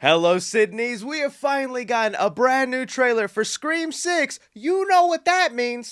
Hello, Sydneys. We have finally gotten a brand new trailer for Scream 6. You know what that means.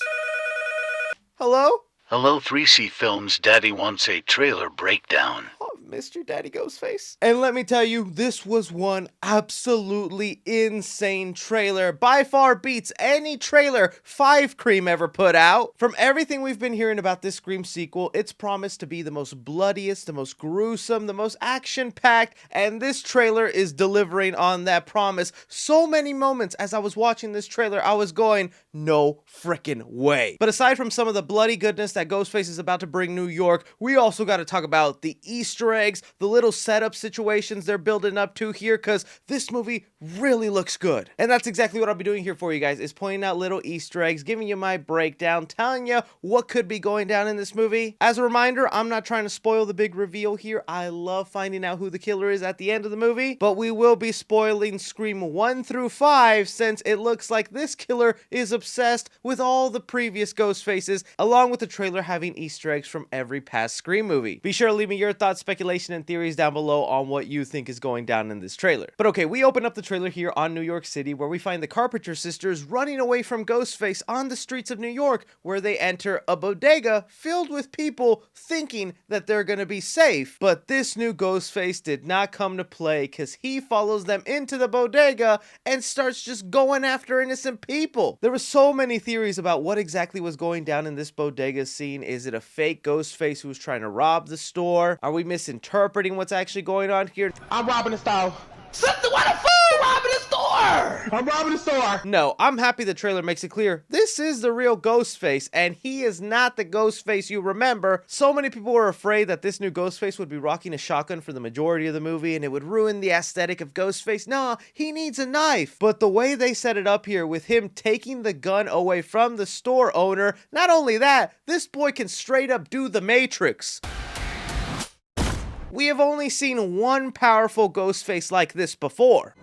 Hello? Hello, 3C Films. Daddy wants a trailer breakdown. Oh, Mr. Daddy Ghostface. And let me tell you, this was one absolutely insane trailer. By far beats any trailer 5 Cream ever put out. From everything we've been hearing about this Scream sequel, it's promised to be the most bloodiest, the most gruesome, the most action-packed, and this trailer is delivering on that promise. So many moments as I was watching this trailer, I was going, no frickin' way. But aside from some of the bloody goodness that Ghostface is about to bring New York, we also got to talk about the Easter eggs, the little setup situations they're building up to here, because this movie really looks good. And that's exactly what I'll be doing here for you guys, is pointing out little Easter eggs, giving you my breakdown, telling you what could be going down in this movie. As a reminder, I'm not trying to spoil the big reveal here. I love finding out who the killer is at the end of the movie, but we will be spoiling Scream 1 through 5 since it looks like this killer is obsessed with all the previous Ghostfaces, along with the trailer having Easter eggs from every past Scream movie. Be sure to leave me your thoughts, speculation, and theories down below on what you think is going down in this trailer. But okay, we open up the trailer here on New York City, where we find the Carpenter sisters running away from Ghostface on the streets of New York, where they enter a bodega filled with people thinking that they're gonna be safe. But this new Ghostface did not come to play, because he follows them into the bodega and starts just going after innocent people. There were so many theories about what exactly was going down in this bodega scene. Is it a fake Ghostface who's trying to rob the store? Are we misinterpreting what's actually going on here? I'm robbing the store. Something, what the fuck? Robbing the store! I'm robbing the store! No, I'm happy the trailer makes it clear this is the real Ghostface, and he is not the Ghostface you remember. So many people were afraid that this new Ghostface would be rocking a shotgun for the majority of the movie, and it would ruin the aesthetic of Ghostface. Nah, he needs a knife. But the way they set it up here, with him taking the gun away from the store owner, not only that, this boy can straight up do the Matrix. We have only seen one powerful Ghostface like this before.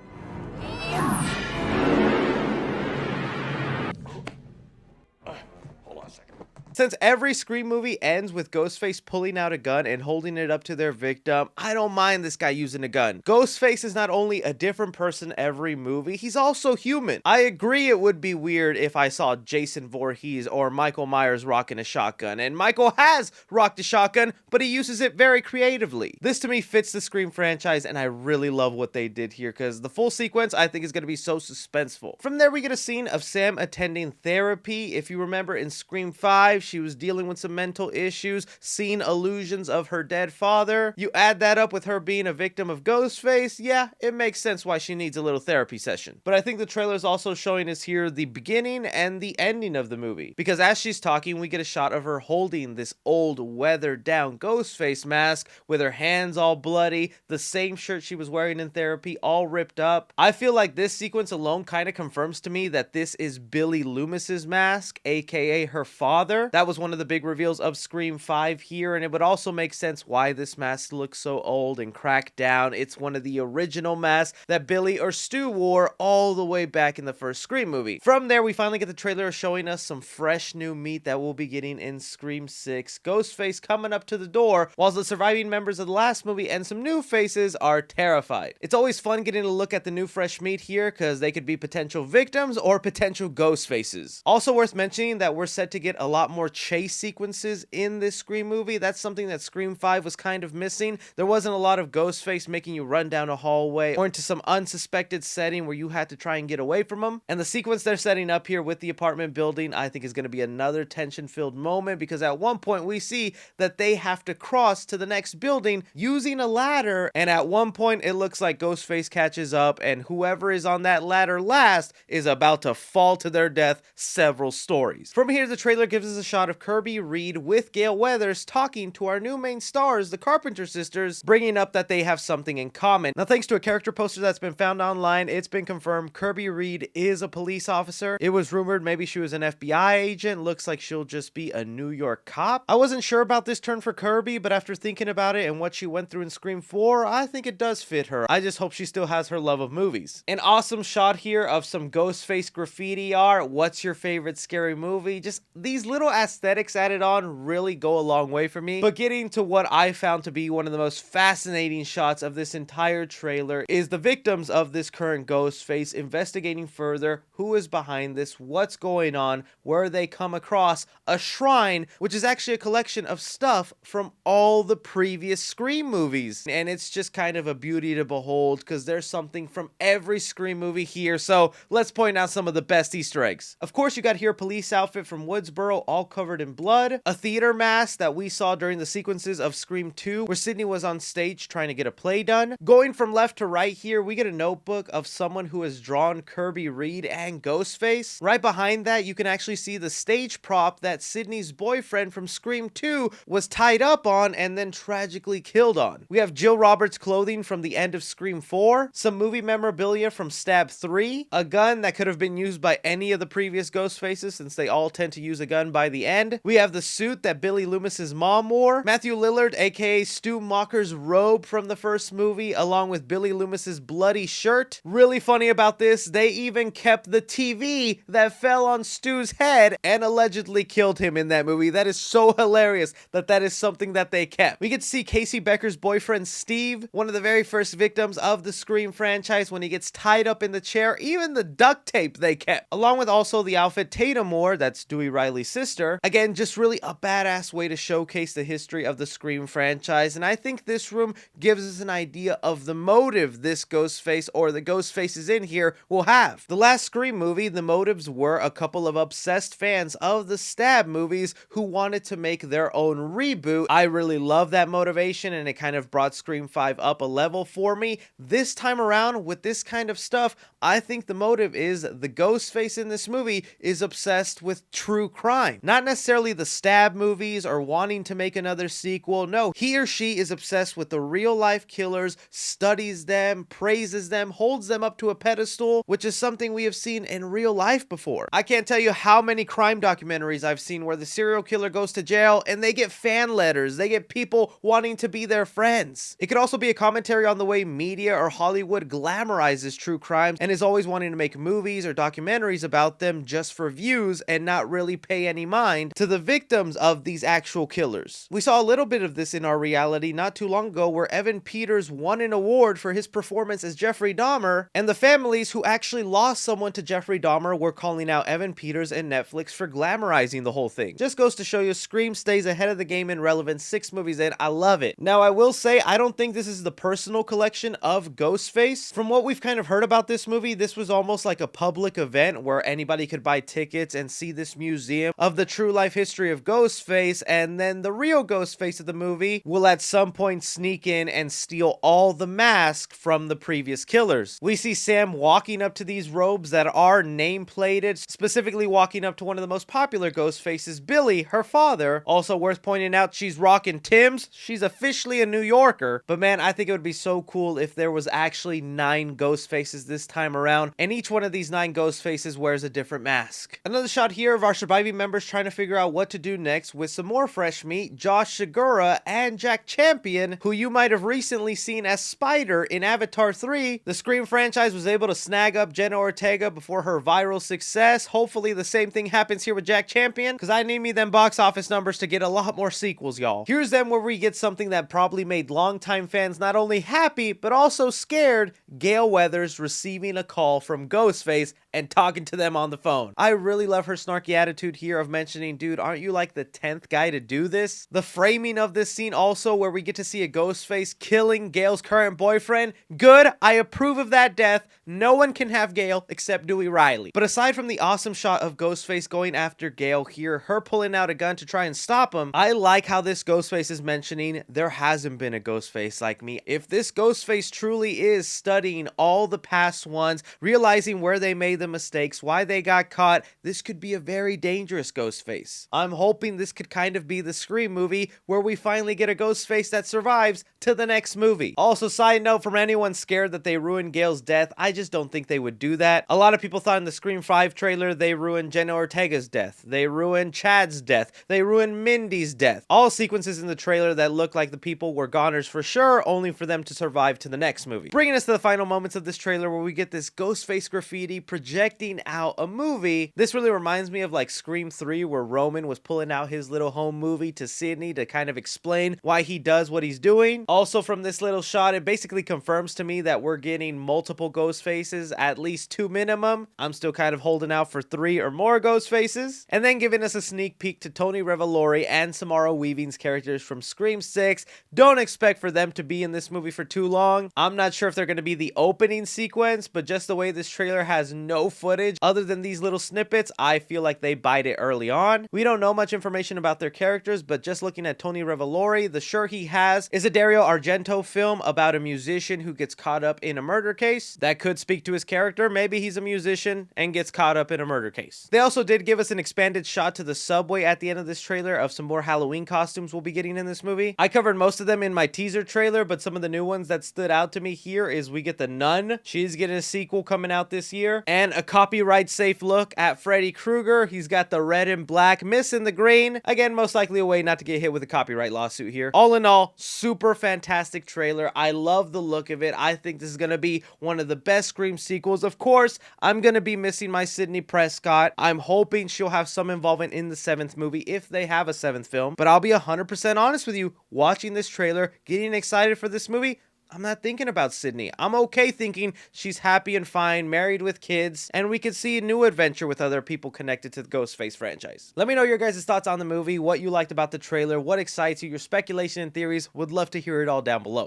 Since every Scream movie ends with Ghostface pulling out a gun and holding it up to their victim, I don't mind this guy using a gun. Ghostface is not only a different person every movie, he's also human. I agree it would be weird if I saw Jason Voorhees or Michael Myers rocking a shotgun, and Michael has rocked a shotgun, but he uses it very creatively. This to me fits the Scream franchise, and I really love what they did here, because the full sequence I think is going to be so suspenseful. From there we get a scene of Sam attending therapy. If you remember in Scream 5, she was dealing with some mental issues, seeing illusions of her dead father. You add that up with her being a victim of Ghostface, yeah, it makes sense why she needs a little therapy session. But I think the trailer is also showing us here the beginning and the ending of the movie, because as she's talking, we get a shot of her holding this old, weathered down Ghostface mask with her hands all bloody, the same shirt she was wearing in therapy all ripped up. I feel like this sequence alone kind of confirms to me that this is Billy Loomis's mask, aka her father. That was one of the big reveals of Scream 5 here, and it would also make sense why this mask looks so old and cracked down. It's one of the original masks that Billy or Stu wore all the way back in the first Scream movie. From there, we finally get the trailer showing us some fresh new meat that we'll be getting in Scream 6. Ghostface coming up to the door, while the surviving members of the last movie and some new faces are terrified. It's always fun getting a look at the new fresh meat here, because they could be potential victims or potential Ghostfaces. Also worth mentioning that we're set to get a lot more chase sequences in this Scream movie. That's something that Scream 5 was kind of missing. There wasn't a lot of Ghostface making you run down a hallway or into some unsuspected setting where you had to try and get away from him. And the sequence they're setting up here with the apartment building, I think is going to be another tension-filled moment, because at one point we see that they have to cross to the next building using a ladder, and at one point it looks like Ghostface catches up, and whoever is on that ladder last is about to fall to their death several stories. From here, the trailer gives us a shot of Kirby Reid with Gale Weathers talking to our new main stars, the Carpenter sisters, bringing up that they have something in common. Now, thanks to a character poster that's been found online, it's been confirmed Kirby Reid is a police officer. It was rumored maybe she was an FBI agent. Looks like she'll just be a New York cop. I wasn't sure about this turn for Kirby, but after thinking about it and what she went through in Scream 4, I think it does fit her. I just hope she still has her love of movies. An awesome shot here of some Ghostface graffiti art. What's your favorite scary movie? Just these little aesthetics added on really go a long way for me. But getting to what I found to be one of the most fascinating shots of this entire trailer is the victims of this current Ghostface investigating further who is behind this, what's going on, where they come across a shrine, which is actually a collection of stuff from all the previous Scream movies. And it's just kind of a beauty to behold because there's something from every Scream movie here. So let's point out some of the best Easter eggs. Of course, you got here a police outfit from Woodsboro, all covered in blood, a theater mask that we saw during the sequences of Scream 2 where Sydney was on stage trying to get a play done. Going from left to right here, we get a notebook of someone who has drawn Kirby Reid and Ghostface. Right behind that, you can actually see the stage prop that Sydney's boyfriend from Scream 2 was tied up on and then tragically killed on. We have Jill Roberts' clothing from the end of Scream 4, some movie memorabilia from Stab 3, a gun that could have been used by any of the previous Ghostfaces since they all tend to use a gun by the end. We have the suit that Billy Loomis's mom wore, Matthew Lillard aka Stu Macher's robe from the first movie along with Billy Loomis's bloody shirt. Really funny about this, they even kept the TV that fell on Stu's head and allegedly killed him in that movie. That is so hilarious that that is something that they kept. We get to see Casey Becker's boyfriend Steve, one of the very first victims of the Scream franchise when he gets tied up in the chair. Even the duct tape they kept, along with also the outfit Tatum wore, that's Dewey Riley's sister. Again, just really a badass way to showcase the history of the Scream franchise, and I think this room gives us an idea of the motive this Ghostface or the Ghostfaces in here will have. The last Scream movie, the motives were a couple of obsessed fans of the Stab movies who wanted to make their own reboot. I really love that motivation and it kind of brought Scream 5 up a level for me. This time around with this kind of stuff, I think the motive is the Ghostface in this movie is obsessed with true crime. Not necessarily the Stab movies or wanting to make another sequel. No, he or she is obsessed with the real life killers, studies them, praises them, holds them up to a pedestal, which is something we have seen in real life before. I can't tell you how many crime documentaries I've seen where the serial killer goes to jail and they get fan letters, they get people wanting to be their friends. It could also be a commentary on the way media or Hollywood glamorizes true crimes and is always wanting to make movies or documentaries about them just for views and not really pay any mind to the victims of these actual killers. We saw a little bit of this in our reality not too long ago where Evan Peters won an award for his performance as Jeffrey Dahmer, and the families who actually lost someone to Jeffrey Dahmer were calling out Evan Peters and Netflix for glamorizing the whole thing. Just goes to show you Scream stays ahead of the game in relevance 6 movies in. I love it. Now I will say I don't think this is the personal collection of Ghostface. From what we've kind of heard about this movie, this was almost like a public event where anybody could buy tickets and see this museum of the true life history of Ghostface, and then the real Ghostface of the movie will at some point sneak in and steal all the masks from the previous killers. We see Sam walking up to these robes that are name-plated, specifically walking up to one of the most popular Ghostfaces, Billy, her father. Also worth pointing out, she's rocking Tim's. She's officially a New Yorker, but man, I think it would be so cool if there was actually 9 Ghostfaces this time around, and each one of these 9 Ghostfaces wears a different mask. Another shot here of our surviving members trying to figure out what to do next with some more fresh meat, Josh Segura and Jack Champion, who you might have recently seen as Spider in Avatar 3. The Scream franchise was able to snag up Jenna Ortega before her viral success. Hopefully the same thing happens here with Jack Champion, because I need me them box office numbers to get a lot more sequels, y'all. Here's them where we get something that probably made longtime fans not only happy, but also scared. Gale Weathers receiving a call from Ghostface and talking to them on the phone. I really love her snarky attitude here of mentioning, dude, aren't you like the 10th guy to do this? The framing of this scene also where we get to see a Ghostface killing Gale's current boyfriend. Good, I approve of that death. No one can have Gale except Dewey Riley. But aside from the awesome shot of Ghostface going after Gale here, her pulling out a gun to try and stop him, I like how this Ghostface is mentioning there hasn't been a Ghostface like me. If this Ghostface truly is studying all the past ones, realizing where they made the mistakes, why they got caught, this could be a very dangerous Ghostface. I'm hoping this could kind of be the Scream movie where we finally get a Ghostface that survives to the next movie. Also, side note, from anyone scared that they ruined Gale's death, I just don't think they would do that. A lot of people thought in the Scream 5 trailer they ruined Jenna Ortega's death, they ruined Chad's death, they ruined Mindy's death. All sequences in the trailer that look like the people were goners for sure, only for them to survive to the next movie. Bringing us to the final moments of this trailer where we get this Ghostface graffiti projecting out a movie. This really reminds me of like Scream 3 where Roman was pulling out his little home movie to Sydney to kind of explain why he does what he's doing. Also, from this little shot, it basically confirms to me that we're getting multiple Ghostfaces, at least 2 minimum. I'm still kind of holding out for 3 or more Ghostfaces. And then giving us a sneak peek to Tony Revolori and Samara Weaving's characters from Scream 6. Don't expect for them to be in this movie for too long. I'm not sure if they're going to be the opening sequence, but just the way this trailer has no footage other than these little snippets, I feel like they bite it early on. We don't know much information about their characters, but just looking at Tony Revolori, the shirt he has is a Dario Argento film about a musician who gets caught up in a murder case. That could speak to his character. Maybe he's a musician and gets caught up in a murder case. They also did give us an expanded shot to the subway at the end of this trailer of some more Halloween costumes we'll be getting in this movie. I covered most of them in my teaser trailer, but some of the new ones that stood out to me here is we get the Nun. She's getting a sequel coming out this year, and a copyright safe look at Freddy Krueger. He's got the red and black, missing the green. Again, most likely a way not to get hit with a copyright lawsuit here. All in all, super fantastic trailer. I love the look of it. I think this is going to be one of the best Scream sequels. Of course, I'm going to be missing my Sidney Prescott. I'm hoping she'll have some involvement in the 7th movie if they have a 7th film, but I'll be 100% honest with you, watching this trailer, getting excited for this movie, I'm not thinking about Sydney. I'm okay thinking she's happy and fine, married with kids, and we could see a new adventure with other people connected to the Ghostface franchise. Let me know your guys' thoughts on the movie, what you liked about the trailer, what excites you, your speculation and theories. Would love to hear it all down below.